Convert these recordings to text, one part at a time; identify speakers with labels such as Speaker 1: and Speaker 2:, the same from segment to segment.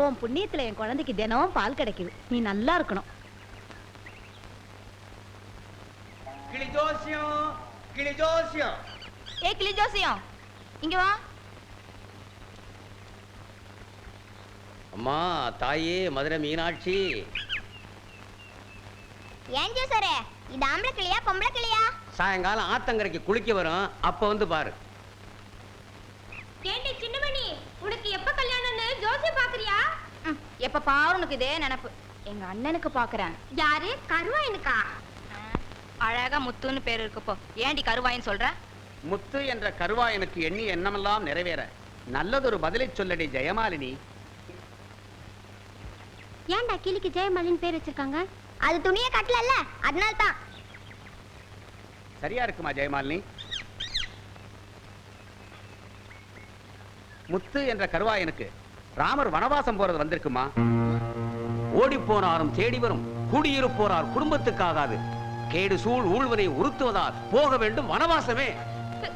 Speaker 1: உன் புண்ணியத்துல என் குழந்தைக்கு தினமும் பால் கிடைக்குது. நீ நல்லா இருக்கணும்.
Speaker 2: கிளி ஜோசியம், கிளி ஜோசியம்.
Speaker 3: ஏ கிளி ஜோசியம், இங்க வா.
Speaker 2: அம்மா தாயே மதுரை மீனாட்சி.
Speaker 3: ஏன் ஜோசரே, இது ஆம்பளை கிளியா பொம்பளை கிளியா?
Speaker 2: சாயங்காலம் ஆத்தங்கரைக்கு குளிக்க வரும், அப்ப வந்து பாரு.
Speaker 3: ஏண்டி சின்னமணி, உனக்கு எப்ப கல்யாணம்னு ஜோசிய பாக்குறியா? எப்ப பாரு உனக்கு இதே நினைப்பு. எங்க அண்ணனுக்கு பாக்குறேன். யாரு? கருவாயனுக்கா? அழகா முத்துன்னு பேர் இருக்குப்போ. ஏண்டி கருவாயின்னு சொல்ற?
Speaker 2: முத்து என்ற கருவாயனுக்கு எண்ணி எண்ணமெல்லாம் நிறைவேற நல்லதொரு பதிலை சொல்லடி ஜெயமாலினி.
Speaker 3: ஏன்டா கிளிக்கு ஜெயமாலின்னு பேர் வச்சிருக்காங்க? அது துணியை கட்டலல்ல, அதனால தான்.
Speaker 2: சரியா இருக்குமா ஜெயமாலினி? முத்து என்ற கருவாயனுக்கு ராமர் வனவாசம் போறது வந்திருக்குமா? ஓடி போனாரும் தேடி வரும், குடியிருப்போரால் குடும்பத்துக்காகாது. கேடு சூழ் ஊழ்வனை உறுத்துவதால் போக வேண்டும் வனவாசமே.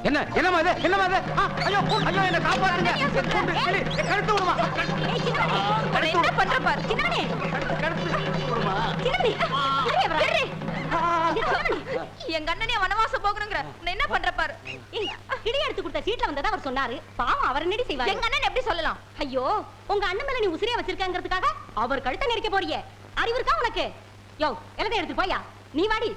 Speaker 2: என்ன என்னமா இது? என்னமா இது? ஐயோ ஐயோ, என்ன காப்பாத்துங்க. கழுத்து விடுமா.
Speaker 1: என்ன பண்ற பாரு சின்னமணி. சின்னமணி எங்க அண்ணனே வனவாசம் போகணுங்கிற என்ன பண்ற பாரு. இடி எடுத்து கொடுத்த சீட்ல வந்ததா அவர் சொன்னாரு. பாவம் அவர் என்னடி செய்வாரு? எங்க அண்ணன் எப்படி சொல்லலாம்? ஐயோ, உங்க அண்ணன் மேல நீ உசிரியா வச்சிருக்காங்கிறதுக்காக அவர் கழுத்தை நெரிக்க போறியே. அறிவு இருக்கா உனக்கு? யோ எல்லாத்தையும் எடுத்து போயா, நீ வாடி.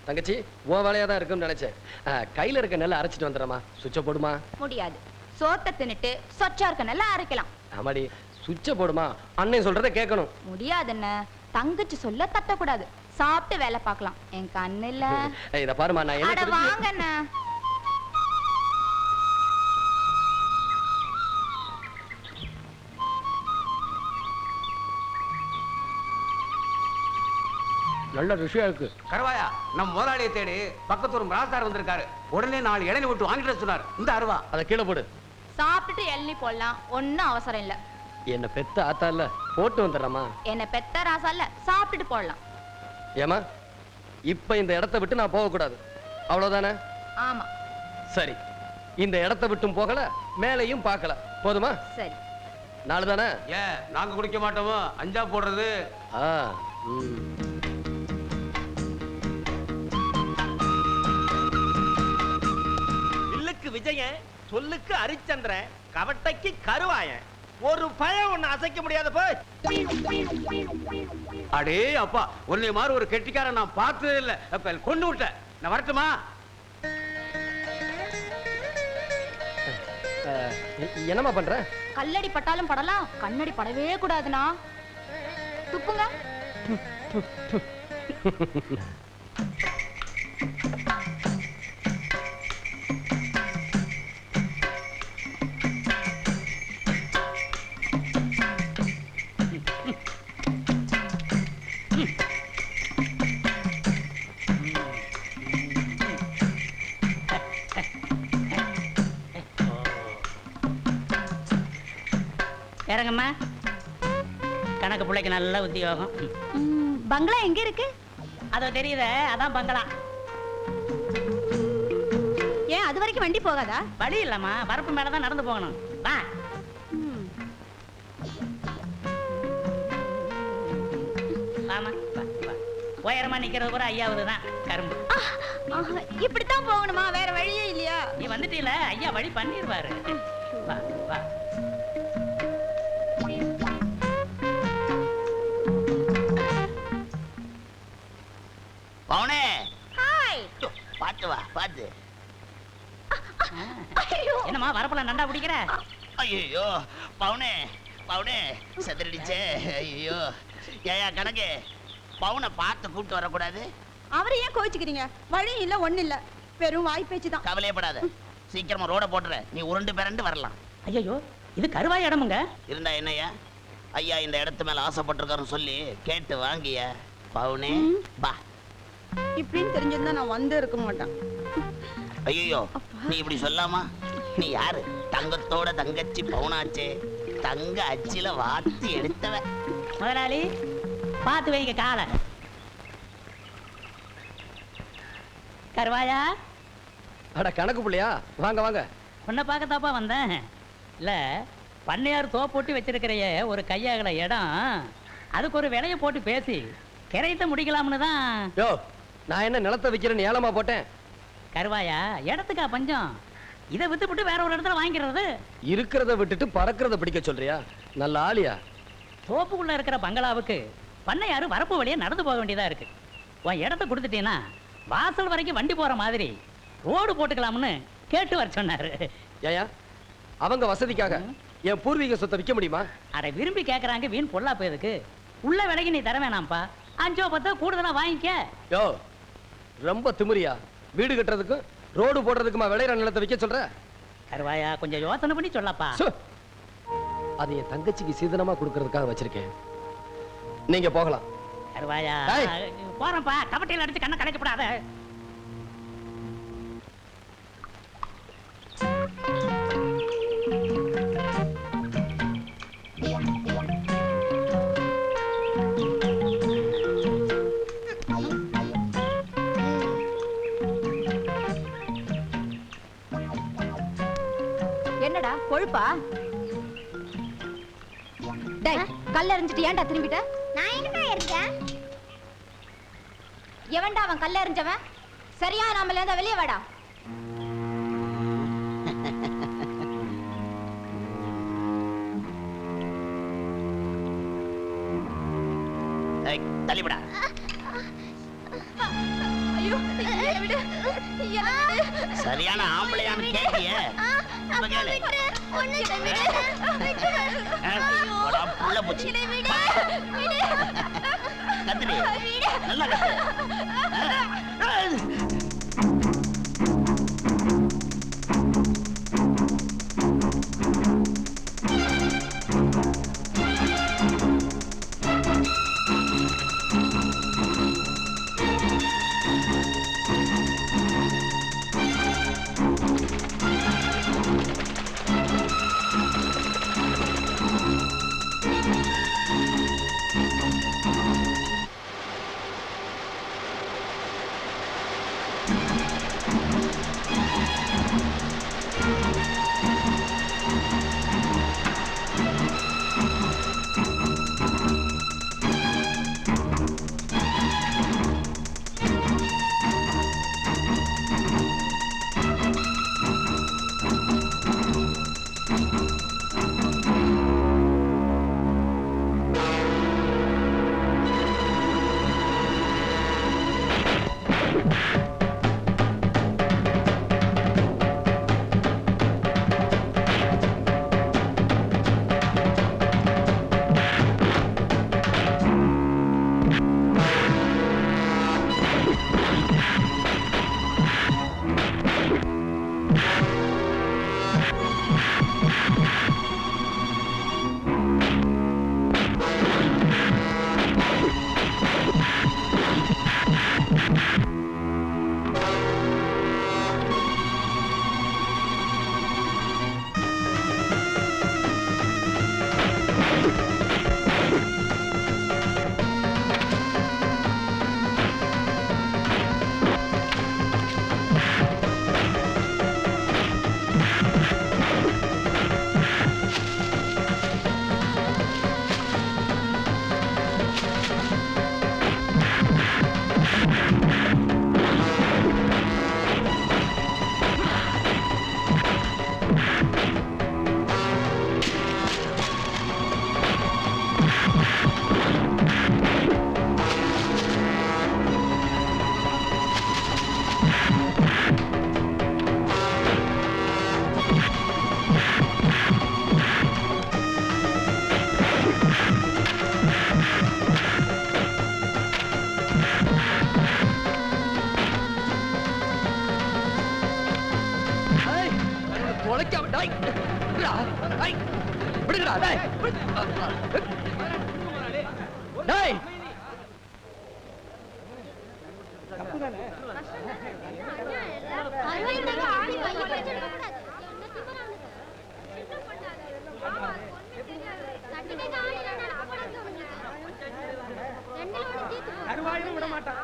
Speaker 4: தங்கச்சி உன் வேலையா தான் இருக்குன்னு நினைச்சேன். கையில இருக்க நெல்லை அரைச்சிட்டு வந்துடுறமா. சுவிட்ச போடுமா.
Speaker 3: முடியாது. சோத்த தின்னுட்டு சொச்சா இருக்க நல்லா அரைக்கலாம்.
Speaker 4: ஆமாடி, சுவிட்ச போடுமா. அண்ணன் சொல்றதை கேட்கணும்.
Speaker 3: முடியாதுன்னு தங்கச்சி சொல்ல தட்டக்கூடாது. சாப்பிட்டு வேலை பார்க்கலாம். என் கண்ணு இல்ல.
Speaker 4: இத பாருமா, நான் என்ன
Speaker 3: வாங்கண்ணா.
Speaker 4: நல்ல ருசியா இருக்கு.
Speaker 2: கருவாயா, நம்ம முதலாளியை தேடி பக்கத்தூர் ராசார் வந்திருக்காரு. உடனே 4 இளநீ விட்டு வாங்கிட்டு சொன்னார். இந்த அருவா
Speaker 4: அதை கீழே போடு.
Speaker 3: சாப்பிட்டுட்டு எள்ளி போடலாம், ஒன்னும் அவசரம் இல்ல.
Speaker 4: என்ன பெத்த ஆத்தா இல்ல, போட்டு வந்துடுறமா.
Speaker 3: என்ன பெத்த ராசா இல்ல, சாப்பிட்டுட்டு போடலாம்.
Speaker 4: ஏமா, இப்ப இந்த இடத்தை விட்டு நான் போக கூடாது, அவ்வளவுதானே?
Speaker 3: ஆமா.
Speaker 4: சரி, இந்த இடத்தை விட்டும் போகல, மேலையும் பார்க்கல, போதுமா?
Speaker 3: சரி.
Speaker 4: நாளு தானே?
Speaker 2: நாங்க குடிக்க மாட்டோமோ, அஞ்சா போடுறது.
Speaker 5: விஜயன், சொல்லுக்கு ஹரிச்சந்திரன், கவட்டைக்கு கருவாயன். ஒரு பயம் ஒண்ணு அசைக்க முடியாத போய்.
Speaker 2: அடே அப்பா, உன்னை மாதிரி ஒரு கெட்டிக்காரன் நான் பார்த்ததே இல்ல. கொண்டு விட்ட. நான் வரட்டுமா?
Speaker 4: என்னமா பண்ற?
Speaker 3: கல்லடி பட்டாலும் படலாம், கண்ணடி படவே கூடாதுனா. துப்புங்க.
Speaker 6: இறங்கம்மா. கணக்கு பிள்ளைக்கு நல்ல உத்தியோகம்.
Speaker 1: பங்களா எங்க இருக்கு?
Speaker 6: அதோ தெரியுத, அதான் பங்களா.
Speaker 1: ஏன் அது வரைக்கும் வண்டி போகாதா?
Speaker 6: வழி இல்லம்மா, வரப்பு மேலதான் நடந்து போகணும். வா. வாமா, உயரமா நிக்கிறது கூட ஐயாவது தான். கரும்பு
Speaker 1: இப்படித்தான் போகணுமா? வேற வழியே இல்லையா?
Speaker 6: நீ வந்துட்டீல, ஐயா வழி பண்ணிடுவாரு. வா வா.
Speaker 7: பவுனே,
Speaker 3: ஹாய்.
Speaker 7: பாத்து வா, பாத்து.
Speaker 6: என்னம்மா வரப்புல நண்டா பிடிக்கிற?
Speaker 7: ஐயோ பவுனே, பவுனே செதறிடுச்சே. ஐயோ ஏயா கணக்கு, பவுனை பார்த்து கூப்பிட்டு வரக்கூடாது?
Speaker 1: அவரை ஏன் கோவிச்சுக்கிறீங்க? வழி இல்ல, ஒண்ணு இல்ல, வெறும் வாய் பேச்சு தான்.
Speaker 7: கவலையப்படாத, சீக்கிரமா ரோட போட்டுற. நீ உருண்டு பிறண்டு வரலாம்.
Speaker 6: ஐயோ, இது கருவாய் இடமுங்க.
Speaker 7: இருந்தா என்னையா, ஐயா இந்த இடத்து மேல ஆசைப்பட்டிருக்காருன்னு சொல்லி கேட்டு வாங்கிய. பவுனே பா.
Speaker 8: இப்படின்னு தெரிஞ்சிருந்தா நான் வந்தே இருக்க மாட்டேன்.
Speaker 7: ஐயோ நீ இப்படி சொல்லாமா? நீ யாரு? தங்கத்தோட தங்கச்சி பவுனாச்சே, தங்க அச்சில வாத்தி எடுத்தவ.
Speaker 6: முதலாளி பார்த்து வைங்க காலை. கருவாயா,
Speaker 4: அட கணக்கு பிள்ளையா, வாங்க வாங்க.
Speaker 6: உன்னை பார்க்கத்தாப்பா வந்தேன். இல்ல பண்ணையார் தோப்போட்டி வச்சிருக்கிறைய ஒரு கையாகல இடம், அதுக்கு ஒரு விலையை போட்டு பேசி கிரையத்தை முடிக்கலாம்னு தான்.
Speaker 4: யோ, நான் என்ன நிலத்தை விக்கிறேன்னு ஏலமா போட்டேன்?
Speaker 6: கருவாயா, இடத்துக்கா பஞ்சம்? இதை வித்துப்பட்டு வேற ஒரு இடத்துல வாங்கிக்கிறது.
Speaker 4: இருக்கிறத விட்டுட்டு பறக்கிறத பிடிக்க சொல்றியா? நல்ல ஆளியா?
Speaker 6: தோப்புக்குள்ள இருக்கிற பங்களாவுக்கு பண்ணையாரு வரப்பு வழியா நடந்து போக வேண்டியதா இருக்கு. உன் இடத்த கொடுத்துட்டீங்கன்னா வாசல் வரைக்கும் வண்டி போற மாதிரி ரோடு போட்டுக்கலாம்னு கேட்டு வர சொன்னாரு.
Speaker 4: ஏயா, அவங்க வசதிக்காக என் பூர்வீக சொத்தை விற்க முடியுமா?
Speaker 6: அதை விரும்பி கேட்கறாங்க, வீண் பொல்லா போயதுக்கு. உள்ள விலைக்கு நீ தர வேணாம்ப்பா, 5-10 கூடுதலா வாங்கிக்க.
Speaker 4: யோ, ரொம்ப திமிரியா? வீடு கட்டுறதுக்கும் ரோடு போடுறதுக்குமா விளையிற நிலத்தை விற்க சொல்ற?
Speaker 6: கருவாயா, கொஞ்சம் யோசனை பண்ணி சொல்லப்பா.
Speaker 4: சு, அது என் தங்கச்சிக்கு சீதனமா கொடுக்கறதுக்காக வச்சிருக்கேன். நீங்க போகலாம்.
Speaker 6: கருவாயா,
Speaker 4: ஏய்.
Speaker 6: போறேன்ப்பா. கபட்டையில அடிச்சு கண்ணை கலைக்கப்படாத.
Speaker 3: என்னடா கொழுப்பா? டேய், கல்ல எறிஞ்சிட்டு ஏன்டா திரும்பிட்ட?
Speaker 1: நான் எங்கடா இருக்கேன்?
Speaker 3: எவன்டா அவன் கல்ல எறிஞ்சவன்? சரியா நாமல இருந்தா வெளியே வாடா.
Speaker 7: தள்ளிவிடா.
Speaker 3: ஐயோ, என்னை விடு. என்னை விடு.
Speaker 7: சரியான ஆம்பளையான்னு கேட்டிய? புள்ள பூச்சி கத்துடி, நல்லா கத்து.
Speaker 5: கருவாயும் விட மாட்டான்.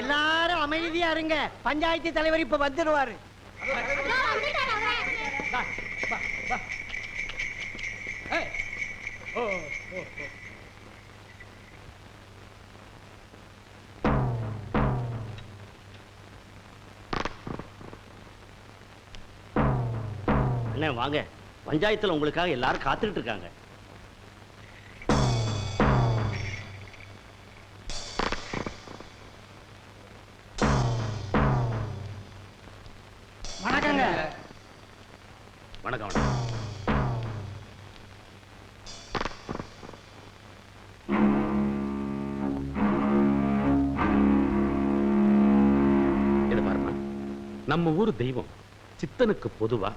Speaker 9: எல்லாரும் அமைதியா இருங்க. பஞ்சாயத்து தலைவர் இப்ப வந்துடுவாரு.
Speaker 5: அண்ணே வாங்க, பஞ்சாயத்துல உங்களுக்காக எல்லாரும் காத்துக்கிட்டு இருக்காங்க.
Speaker 9: வணக்கங்க.
Speaker 2: வணக்கம் வணக்கம். இது பாருமா, நம்ம ஊர் தெய்வம் சித்தனுக்கு பொதுவா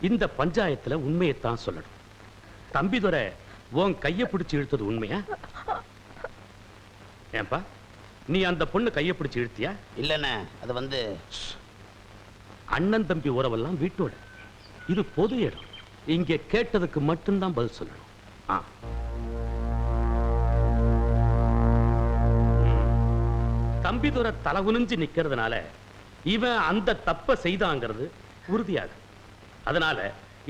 Speaker 2: இந்த பஞ்சாயத்துல உண்மையைத்தான் சொல்லணும். தம்பிதுரை உன் கைய பிடிச்சு இழுத்தது உண்மையா? ஏன்பா, நீ அந்த பொண்ணு கைய பிடிச்சு இழுத்தியா?
Speaker 7: இல்லண்ணே, அது வந்து
Speaker 2: அண்ணன் தம்பி உறவெல்லாம் வீட்டோட, இது பொது இடம். இங்க கேட்டதுக்கு மட்டும்தான் பதில் சொல்லணும். ஆ. தம்பிதுரை தலகுனிஞ்சு நிக்கிறதுனால இவன் அந்த தப்ப செய்தாங்கிறது உறுதியாகும். அதனால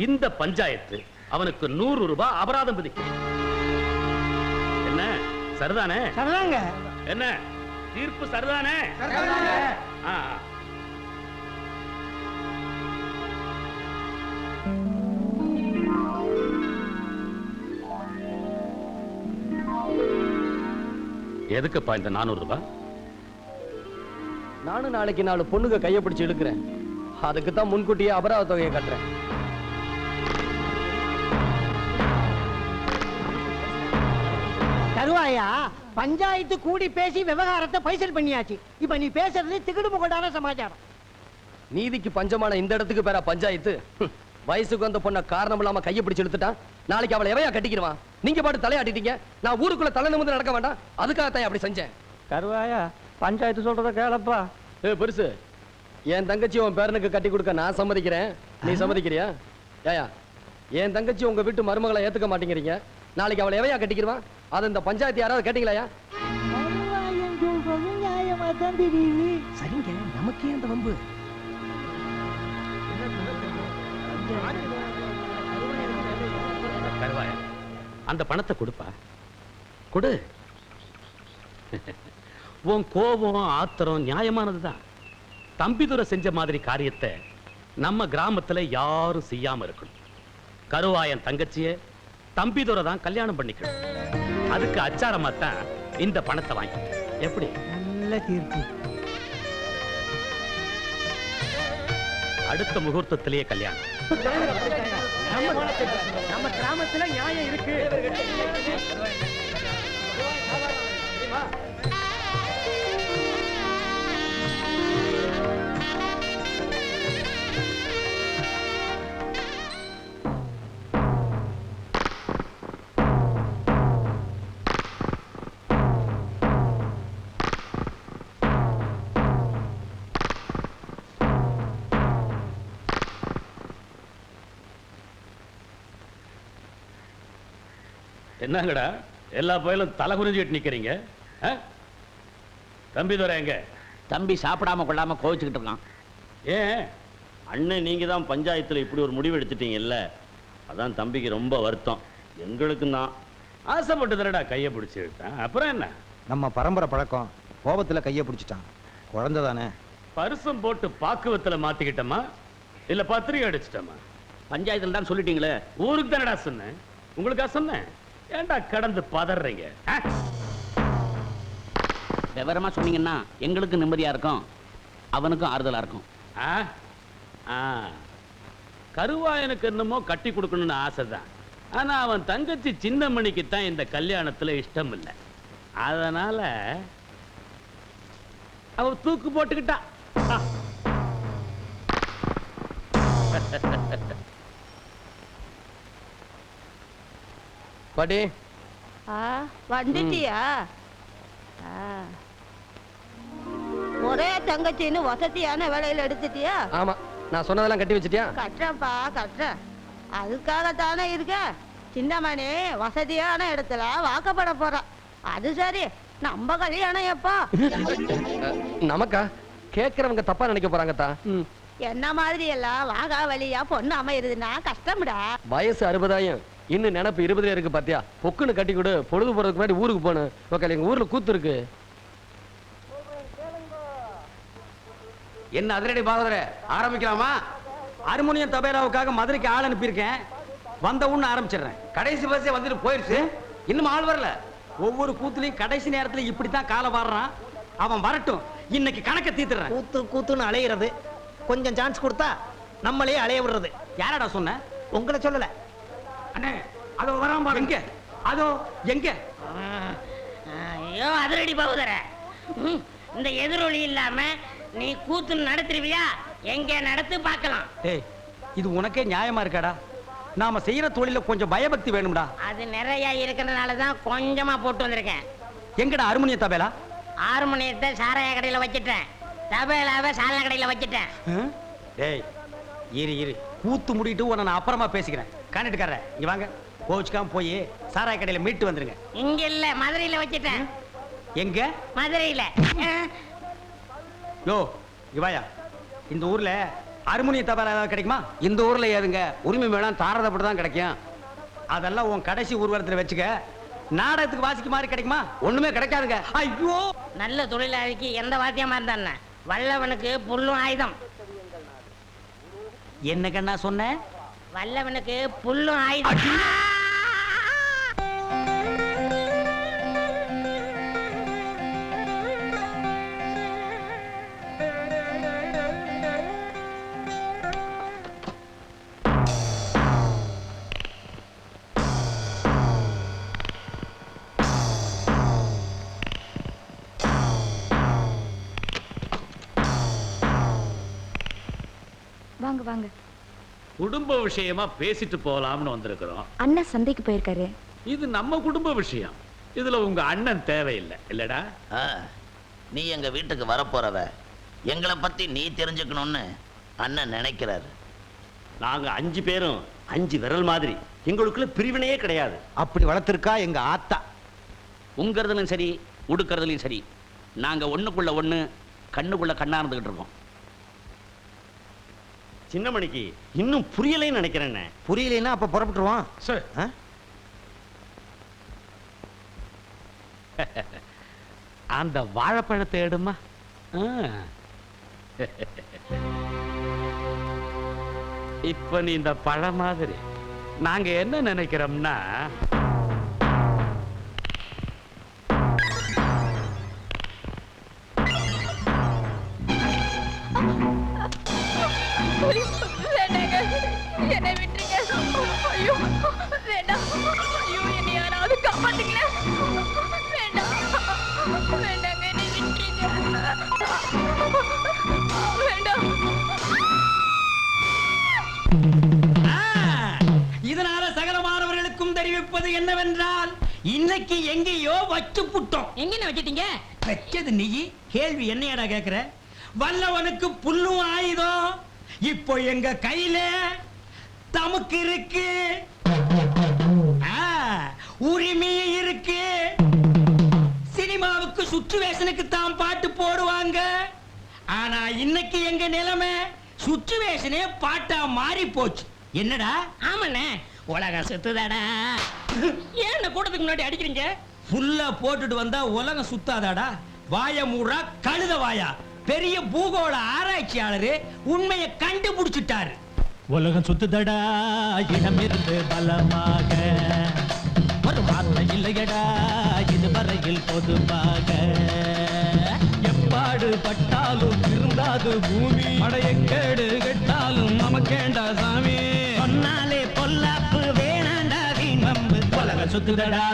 Speaker 2: இந்த பஞ்சாயத்து அவனுக்கு 100 ரூபாய் அபராதம் விதிக்கும். என்ன சரிதானே?
Speaker 9: சரிதாங்க.
Speaker 2: என்ன தீர்ப்பு சரிதானே? ஆ. எதுக்குப்பா இந்த 400 ரூபாய்?
Speaker 4: நானும் நாளைக்கு 4 பொண்ணுங்க கையை பிடிச்சு இழுக்கிறேன். அதுக்கு தான் முன்கூட்டியே அபராத தொகையை கட்டுறேன்.
Speaker 9: கருவாயா, பஞ்சாயத்து கூடி பேசி விவகாரத்தை பைசல் பண்ணியாச்சு. இப்ப நீ பேசுறது திகுடு முகடான சமாச்சாரம்.
Speaker 4: நீதிக்கு பஞ்சமான இந்த இடத்துக்கு பேரா பஞ்சாயத்து? வயசுக்கு வந்த பொண்ண காரணம் இல்லாம கையை பிடிச்சு இழுத்துட்டான். நாளைக்கு அவளை எவையா கட்டிக்கிடுவான்? நீங்க பாட்டு தலையாட்டிட்டீங்க. நான் ஊருக்குள்ள தலை நிமிர்ந்து நடக்க வேண்டாம், அதுக்காகத்தான் அப்படி செஞ்சேன்.
Speaker 5: கருவாயா, பஞ்சாயத்து சொல்றத கேளப்பா.
Speaker 4: பெருசு, என் தங்கச்சி உன் பேரனுக்கு கட்டி கொடுக்க நான் சம்மதிக்கிறேன். நீ சம்மதிக்கிறியா? ஏயா, என் தங்கச்சி உங்க வீட்டு மருமகளை ஏத்துக்க மாட்டேங்கிறீங்க. நாளைக்கு அவளை எவையா கட்டிக்கிடுவான்? அது இந்த பஞ்சாயத்து யாராவது கேட்டீங்களா?
Speaker 9: சரிங்க, நமக்கே அந்த வம்பு.
Speaker 2: கருவாயா, அந்த பணத்தை கொடுப்பா, கொடு. உன் கோபம் ஆத்திரம் நியாயமானதுதான். தம்பிதுரை செஞ்ச மாதிரி காரியத்தை நம்ம கிராமத்துல யாரும் செய்யாம இருக்கணும். கருவாயன் தங்கச்சிய தம்பிதுரை தான் கல்யாணம் பண்ணிக்கணும். அதுக்கு அச்சாரமா தான் இந்த பணத்தை வாங்கி. எப்படி?
Speaker 9: நல்ல தீர்ப்பு.
Speaker 2: அடுத்த முகூர்த்தத்திலேயே கல்யாணம்.
Speaker 9: நம்ம கிராமத்துல நியாயம் இருக்கு.
Speaker 2: என்னங்கடா எல்லா பயிலும் தலை குறிஞ்சிட்டு நிக்கிறீங்க? தம்பிதுரை எங்க?
Speaker 7: தம்பி சாப்பிடாம கொள்ளாம கோவிச்சுக்கிட்டு இருக்கான்.
Speaker 2: ஏன்?
Speaker 5: அண்ணன் நீங்க தான் பஞ்சாயத்துல இப்படி ஒரு முடிவு எடுத்துட்டீங்கல்ல, அதான் தம்பிக்கு ரொம்ப வருத்தம். எங்களுக்கு தான்.
Speaker 2: ஆசைப்பட்டு தரடா கையை பிடிச்சி விட்டான். அப்புறம் என்ன?
Speaker 10: நம்ம பரம்பரை பழக்கம். கோபத்துல கையை பிடிச்சிட்டான். குழந்தை தானே.
Speaker 2: பரிசம் போட்டு பாக்குவத்துல மாத்திக்கிட்டோமா இல்ல பத்திரிகை அடிச்சிட்டோமா?
Speaker 7: பஞ்சாயத்துல தான் சொல்லிட்டீங்களே.
Speaker 2: ஊருக்கு தானடா சொன்னேன், உங்களுக்கா சொன்னேன்? ஏன்டா கடந்து பதறீங்க?
Speaker 7: விவரமா சொன்னீங்கன்னா எங்களுக்கு நிம்மதியா இருக்கும், அவனுக்கும் ஆறுதலா இருக்கும்.
Speaker 2: கருவாயனுக்கு என்னமோ கட்டி கொடுக்கணும்னு ஆசைதான். ஆனா அவன் தங்கச்சி சின்னமணிக்கு தான் இந்த கல்யாணத்துல இஷ்டம் இல்லை. அதனால அவ தூக்கு போட்டுக்கிட்டா.
Speaker 4: பாட்டி
Speaker 8: வந்துட்டியா ஒரே தங்கச்சின்னு வசதியான வேலையில எடுத்துட்டியா?
Speaker 4: ஆமா, நான் சொன்னதெல்லாம் கட்டி வச்சிட்டியா?
Speaker 8: கட்டுறப்பா கட்டுறேன். அதுக்காகத்தானே இருக்க. சின்னமணி வசதியான இடத்துல வாக்கப்பட போறா. அது சரி, நம்ம கல்யாணம் எப்போ?
Speaker 4: நமக்கா? கேக்குறவங்க தப்பா நினைக்க போறாங்கத்தா.
Speaker 8: என்ன மாதிரி எல்லாம் வாகா வழியா பொண்ணு அமையுதுன்னா கஷ்டம்டா.
Speaker 4: வயசு 60 இன்னும் நினைப்பு 20 இருக்கு பாத்தியா? பொக்குன்னு கட்டி கொடு, பொழுது போறதுக்கு முன்னாடி ஊருக்கு போகணும். ஓகே, எங்க ஊர்ல கூத்து இருக்கு.
Speaker 2: என்ன அதிரடி பாகவதர, ஆரம்பிக்கலாமா?
Speaker 11: ஹார்மோனியம் தபேலாவுக்காக மதுரைக்கு ஆள் அனுப்பியிருக்கேன். வந்த உடனே ஆரம்பிச்சிடுறேன்.
Speaker 2: கடைசி பஸ்ஸே வந்துட்டு போயிருச்சு, இன்னும் ஆள் வரல.
Speaker 11: ஒவ்வொரு கூத்துலையும் கடைசி நேரத்துல இப்படித்தான் காலை வாடுறான். அவன் வரட்டும், இன்னைக்கு கணக்க தீத்துறேன்.
Speaker 9: கூத்து கூத்துன்னு அலையிறது, கொஞ்சம் சான்ஸ் கொடுத்தா நம்மளே அலைய விடுறது.
Speaker 11: யாரடா சொன்ன?
Speaker 9: உங்களை சொல்லல.
Speaker 11: அண்ணே, அதோ வராம பாரு. எங்க? அதோ எங்க?
Speaker 6: ஐயோ அதிரடி பகுதர, இந்த எதிரொலி இல்லாம நீ கூத்து நடத்துருவியா? எங்க நடத்து பார்க்கலாம்.
Speaker 11: ஏய், இது உனக்கே நியாயமா இருக்காடா? நாம செய்யற தொழில கொஞ்சம் பயபக்தி வேணும்டா.
Speaker 6: அது நிறைய இருக்கிறதுனால தான் கொஞ்சமா போட்டு வந்திருக்கேன்.
Speaker 11: எங்கடா ஹார்மோனிய தபேலா?
Speaker 6: ஹார்மோனியத்தை சாராய கடையில வச்சிட்டேன், தபேலாவை சாலை கடையில வச்சிட்டேன்.
Speaker 11: டேய், இரு கூத்து முடிட்டு உன்னை நான் அப்புறமா பேசிக்கிறேன். காண்டிட்டுக்காரர் இங்க வாங்க, கோச்சுக்காம போய் சாராய கடையில மீட்டு வந்துருங்க.
Speaker 6: இங்க இல்ல, மதுரையில வச்சிட்டேன்.
Speaker 11: எங்க?
Speaker 6: மதுரையில.
Speaker 11: யோ இவாயா, இந்த ஊர்ல ஹார்மோனிய தபேலா ஏதாவது கிடைக்குமா?
Speaker 2: இந்த ஊர்ல ஏதுங்க உரிமை மேளம் தாரதப்பட்டு தான் கிடைக்கும்.
Speaker 11: அதெல்லாம் உன் கடைசி ஊர்வலத்துல வச்சுக்க. நாடகத்துக்கு வாசிக்க மாதிரி கிடைக்குமா?
Speaker 2: ஒண்ணுமே கிடைக்காதுங்க.
Speaker 11: ஐயோ,
Speaker 6: நல்ல தொழிலாளிக்கு எந்த வாத்தியமா இருந்தா வல்லவனுக்கு புல்லும் ஆயுதம்.
Speaker 11: என்ன கண்ணா சொன்ன?
Speaker 6: வல்லவனுக்கு புல்லும் ஆயுதம்.
Speaker 3: வாங்க வாங்க.
Speaker 5: குடும்ப விஷயமா பேசிட்டு போலாம்னு வந்திருக்கிறோம்.
Speaker 3: அண்ணா சந்தைக்கு போயிருக்காரு.
Speaker 5: இது நம்ம குடும்ப விஷயம், இதுல உங்க அண்ணன் தேவையில்லை இல்லடா?
Speaker 7: நீ எங்க வீட்டுக்கு வரப்போறவ, எங்களை பத்தி நீ தெரிஞ்சுக்கணும்னு அண்ணன் நினைக்கிறாரு.
Speaker 5: நாங்க 5 பேரும் 5 விரல் மாதிரி, எங்களுக்குள்ள பிரிவினையே கிடையாது.
Speaker 10: அப்படி வளர்த்திருக்கா எங்க ஆத்தா.
Speaker 2: உங்கிறதுலும் சரி, உடுக்கிறதுலையும் சரி, நாங்க ஒண்ணுக்குள்ள ஒண்ணு, கண்ணுக்குள்ள கண்ணா இருந்துகிட்டு இருக்கோம்.
Speaker 5: சின்னமணிக்கு இன்னும் புரியலைன்னு நினைக்கிறேன்.
Speaker 10: புரியலைன்னா அப்ப புறப்பட்டுருவான்.
Speaker 2: அந்த வாழைப்பழத்தை எடுமா. இப்ப நீ இந்த பழம் மாதிரி, நாங்க என்ன நினைக்கிறோம்னா,
Speaker 3: என்னை விட்டுருங்க. ஐயோ வேண்டாம். ஐயோ என்னை யாராவது காப்பாத்துங்களேன். வேண்டாம் வேண்டாங்க, என்னை விட்டுருங்க. வேண்டாம்.
Speaker 11: இதனால சகல மாணவர்களுக்கும் தெரிவிப்பது என்னவென்றால், இன்னைக்கு எங்கேயோ வச்சு புட்டோம்.
Speaker 6: எங்க வச்சிட்டீங்க?
Speaker 11: வச்சது நீ, கேள்வி என்னையடா கேக்குற? வல்லவனுக்கு புல்லும் ஆயுதம் இப்போ எங்க கையில தமக்கு இருக்கு, உரிமையும் இருக்கு. சினிமாவுக்கு சுச்சுவேஷனுக்கு தான் பாட்டு போடுவாங்க. ஆனா இன்னைக்கு எங்க நிலைமை சுச்சுவேஷனே பாட்டா மாறி போச்சு. என்னடா?
Speaker 6: ஆமாண்ணே, உலகம் சுத்துதாடா. ஏன் கூட்டத்துக்கு முன்னாடி அடிக்கிறீங்க?
Speaker 11: புல்ல போட்டுட்டு வந்தா உலகம் சுத்தாதாடா? வாய மூடா கழுத வாயா. பெரிய பூகோள ஆராய்ச்சியாளரு உண்மையை கண்டுபிடிச்சிட்டாரு.
Speaker 12: உலகம் சுத்துதடா, இடம் இருந்து பலமாக ஒரு வார்த்தை இல்லையடா இதுவரையில் பொதுவாக. எப்பாடு பட்டாலும் திருந்தாது பூமி, அடையக்கேடு கெட்டாலும் நமக்கேண்டா சாமி. சொன்னாலே பொல்லாப்பு வேணாண்டா வீணம்பு. உலகம் சுத்துதடா,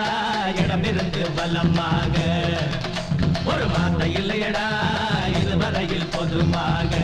Speaker 12: இடம் இருந்து பலமாக ஒரு வார்த்தை இல்லையடா இதுவரையில் பொதுவாக.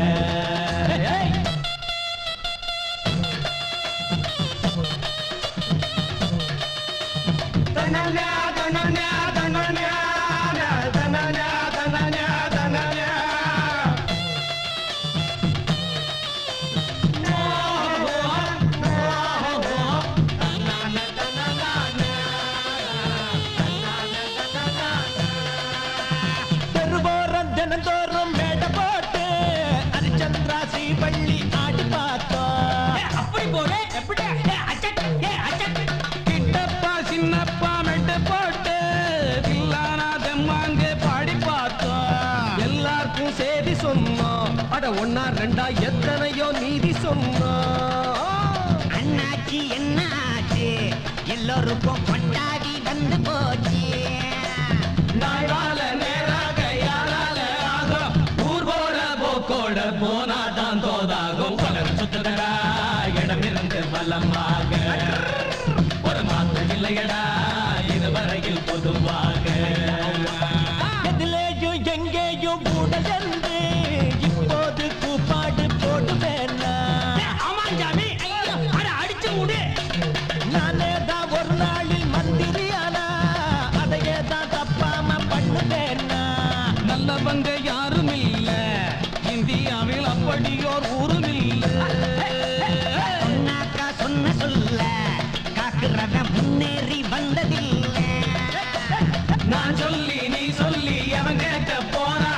Speaker 12: அட ஒன்னா ரெண்டா எத்தனையோ நீதி சொன்னா
Speaker 13: அண்ணாச்சி என்ன ஆச்சு எல்லோருக்கும் கொண்டாடி வந்து போச்சு
Speaker 12: நாயால நேராக யாரால ஆகும் ஊர்வோட போக்கோட போனாதான் தோதாகும் உலகம் சுத்துதடா இடமிருந்து பலமாக ஒரு மாற்றம் இல்லையடா இதுவரையில் பொதுவாக எதிலேயும் எங்கேயும் கூட சென்று இப்போது கூப்பாடு போடுவேன்னா
Speaker 11: ஆமாஞ்சாமி அட அடிச்சு மூடு
Speaker 12: நானே தான் ஒரு நாளில் மந்திரியானா அதையே தான் தப்பாம பண்ணுவேன்னா நல்லவங்க யாரும் இல்ல இந்தியாவில் அப்படியோர் ஊரும் இல்ல
Speaker 13: சொன்னாக்கா சொன்ன சொல்ல காக்குறவன் முன்னேறி வந்ததில்லை
Speaker 12: நான் சொல்லி நீ சொல்லி அவன் கேட்க போனா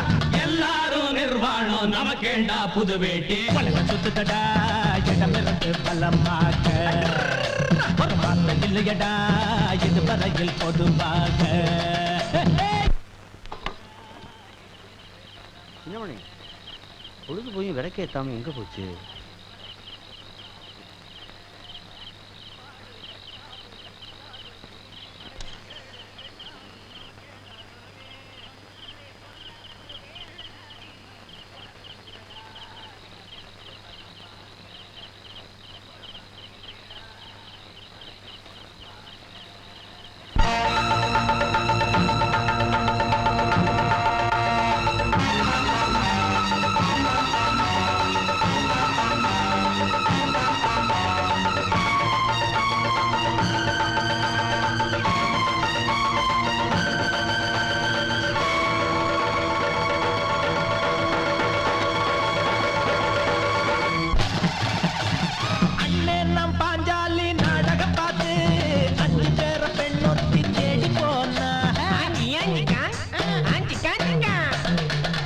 Speaker 12: எல்லாரும் நிர்வாணம் நமக்கேண்டா புது வேட்டி உலகம் சுத்துதடா இடமிருந்து பலமாக ஒரு வார்த்தை இல்லையடா இதுவரையில் பொதுவாக
Speaker 2: சின்னமணி பொழுது போய் விளக்கேத்தாம எங்க போச்சு?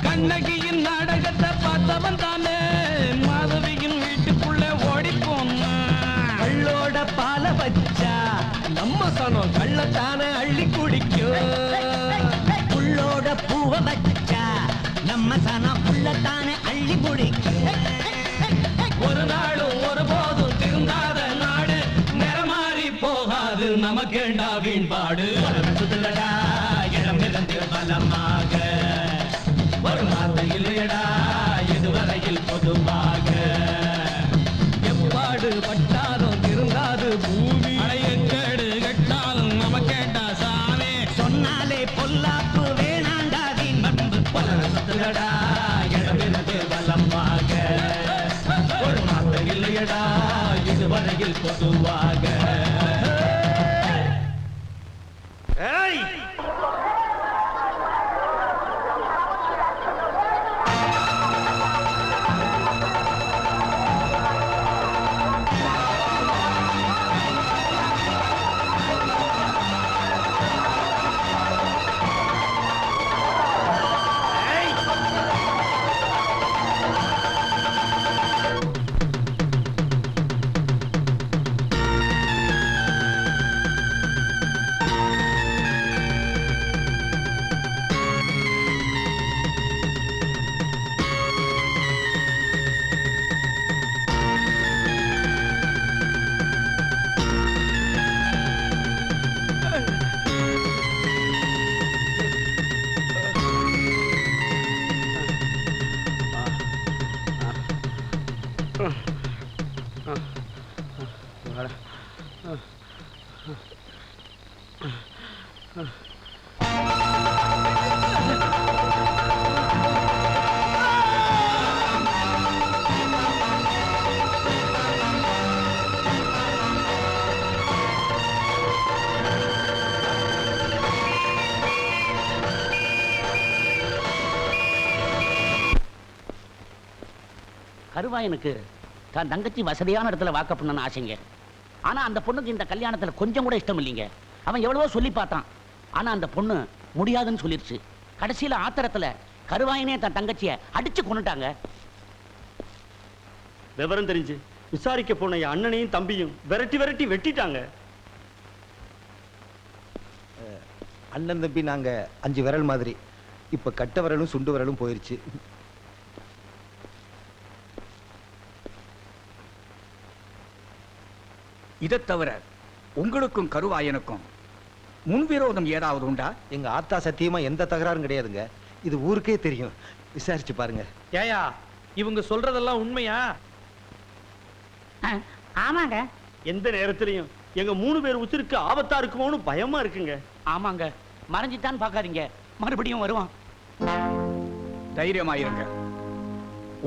Speaker 12: கண்ணகியின் நாடகத்தை பார்த்தவன் தானே மாதவியின் வீட்டுக்குள்ள ஓடி போனான் கள்ளோட பால வச்சா நம்ம சனம் கள்ளத்தானே அள்ளி குடிக்கும்
Speaker 13: புள்ளோட பூவ வச்சா நம்ம சனம் புள்ளத்தானே அள்ளி முடிக்கும்
Speaker 12: ஒரு நாளும் ஒரு போதும் திருந்தாத நாடு நிறமாறி போகாது நமக்கேண்டா வீண்பாடு சுத்தலடா இடமிருந்து பலமாக ஒரு வார்த்தை இல்லையடா இதுவரையில் பொதுவாக எப்பாடு பட்டாலும் திருந்தாது பூமி கேடு கட்டாலும் நமக்கேண்டா சாமி
Speaker 13: சொன்னாலே பொல்லாப்பு வேணாண்டா வீண் பண்பு
Speaker 12: சுத்தலடா இடமிருந்து பலமாக ஒரு வார்த்தை இல்லையடா இதுவரையில் பொதுவாக
Speaker 6: கருவாயனுக்கு தான் தங்கச்சி வசதியான இடத்துல வாக்க பண்ணணும்னு ஆசைங்க. ஆனா அந்த பொண்ணுக்கு இந்த கல்யாணத்துல கொஞ்சம் கூட இஷ்டம் இல்லைங்க. அவன் எவ்வளவோ சொல்லி பார்த்தான். ஆனா அந்த பொண்ணு முடியாதுன்னு சொல்லிருச்சு. கடைசியில ஆத்திரத்துல கருவாயனே தன் தங்கச்சிய அடிச்சு கொன்னுட்டாங்க.
Speaker 5: விவரம் தெரிஞ்சு விசாரிக்க போன என் அண்ணனையும் தம்பியும் விரட்டி விரட்டி வெட்டிட்டாங்க.
Speaker 10: அண்ணன் தம்பி நாங்க 5 விரல் மாதிரி. இப்ப கட்ட விரலும் சுண்டு விரலும் போயிருச்சு.
Speaker 14: இதை தவிர உங்களுக்கும் கருவாயனுக்கும் முன்விரோதம் ஏதாவது உண்டா?
Speaker 10: எங்க ஆத்தா சத்தியமா எந்த தகராறும் கிடையாதுங்க. இது ஊருக்கே தெரியும். விசாரிச்சு பாருங்க.
Speaker 11: ஏயா இவங்க சொல்றதெல்லாம் உண்மையா?
Speaker 6: ஆமாங்க.
Speaker 5: எந்த நேரத்திலையும் எங்க 3 பேர் உசிருக்கு ஆபத்தா இருக்குமோன்னு பயமா இருக்குங்க.
Speaker 6: ஆமாங்க, மறைஞ்சிட்டான்னு பார்க்காதீங்க, மறுபடியும் வருவான்.
Speaker 14: தைரியமாயிருங்க.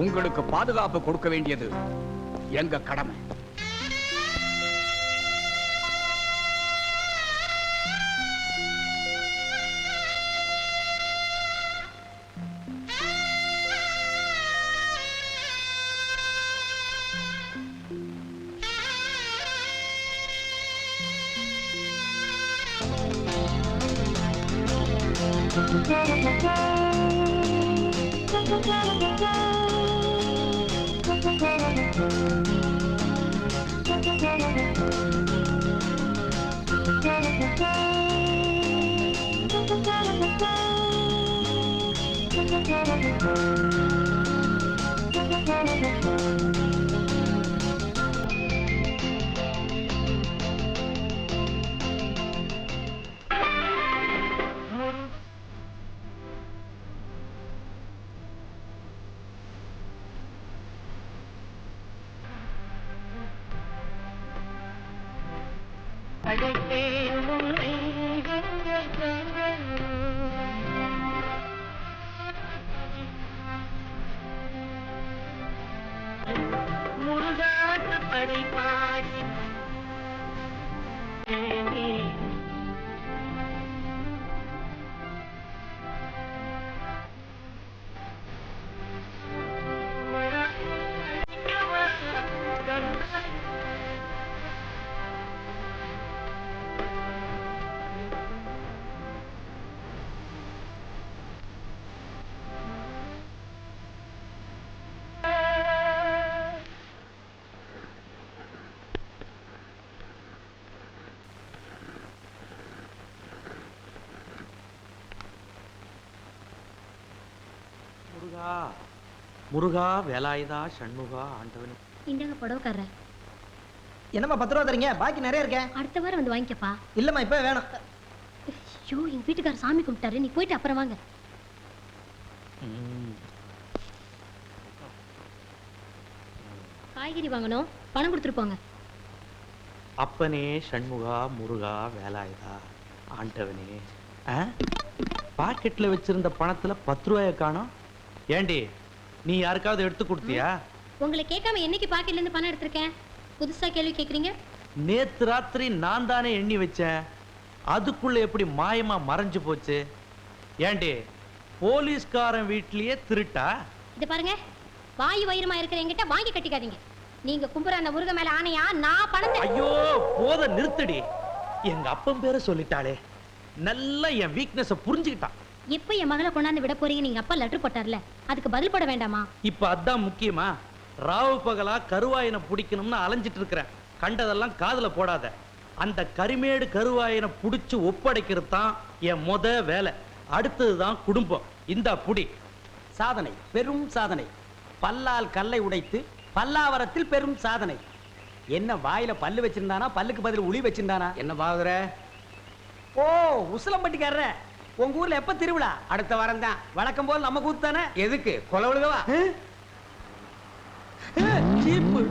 Speaker 14: உங்களுக்கு பாதுகாப்பு கொடுக்க வேண்டியது எங்க கடமை.
Speaker 11: முருகா வேலாயுதா சண்முகா ஆண்டவன்.
Speaker 1: இந்தங்க புடவைக்காரர்.
Speaker 9: என்னம்மா 10 ரூபா தரீங்க? பாக்கி நிறைய இருக்கேன்.
Speaker 1: அடுத்த வாரம் வந்து வாங்கிக்கப்பா.
Speaker 9: இல்லம்மா இப்ப வேணாம்.
Speaker 1: ஐயோ, எங்க வீட்டுக்காரர் சாமி கும்பிட்டாரு, நீ போயிட்டு அப்புறம் வாங்க. காய்கறி வாங்கணும், பணம் கொடுத்துட்டு போங்க.
Speaker 11: அப்பனே சண்முகா முருகா வேலாயுதா ஆண்டவனே. பாக்கெட்ல வச்சிருந்த பணத்துல 10 ரூபாய காணோம். ஏண்டி நீ யாருக்காவது எடுத்து கொடுத்தியா?
Speaker 1: உங்களை கேட்காம என்னைக்கு பாக்கெட்ல இருந்து பணம் எடுத்திருக்கேன்? புதுசா கேள்வி கேக்குறீங்க.
Speaker 11: நேத்து ராத்திரி நான் தானே எண்ணி வச்சேன், அதுக்குள்ள எப்படி மாயமா மறைஞ்சு போச்சு? ஏண்டி போலீஸ்காரன் வீட்லயே திருட்டா?
Speaker 1: இது பாருங்க, வாயு வயிறுமா இருக்கிற என்கிட்ட வாங்கி கட்டிக்காதீங்க. நீங்க கும்புற அந்த முருக மேல ஆணையா நான் பணத்தை.
Speaker 11: ஐயோ போத நிறுத்தடி. எங்க அப்பன் பேரை சொல்லிட்டாளே, நல்லா என் வீக்னஸ புரிஞ்சுக்கிட்டான்.
Speaker 1: எப்ப என் மகளை கொண்டாந்து விட போறீங்க? நீங்க அப்பா லெட்டர் போட்டார்ல, அதுக்கு பதில் போட வேண்டாமா?
Speaker 11: இப்ப அதான் முக்கியமா? ராவு பகலா கருவாயனை பிடிக்கணும்னு அலைஞ்சிட்டு இருக்கிறேன். கண்டதெல்லாம் காதுல போடாத. அந்த கரிமேடு கருவாயனை புடிச்சு ஒப்படைக்கிறது தான் என் முத வேலை. அடுத்ததுதான் குடும்பம். இந்த புடி.
Speaker 6: சாதனை, பெரும் சாதனை. பல்லால் கல்லை உடைத்து பல்லாவரத்தில் பெரும் சாதனை. என்ன வாயில பல்லு வச்சிருந்தானா, பல்லுக்கு பதில் உளி வச்சிருந்தானா?
Speaker 2: என்ன பாக்குற?
Speaker 6: ஓ, உசிலம்பட்டிக்காரர. உங்க ஊர்ல எப்ப திருவிழா?
Speaker 2: அடுத்த வாரம் தான்.
Speaker 6: வழக்கம் போல் நம்ம கூத்து தானே.
Speaker 2: எதுக்கு? கொலை விழுகவா?
Speaker 6: சீப்பு.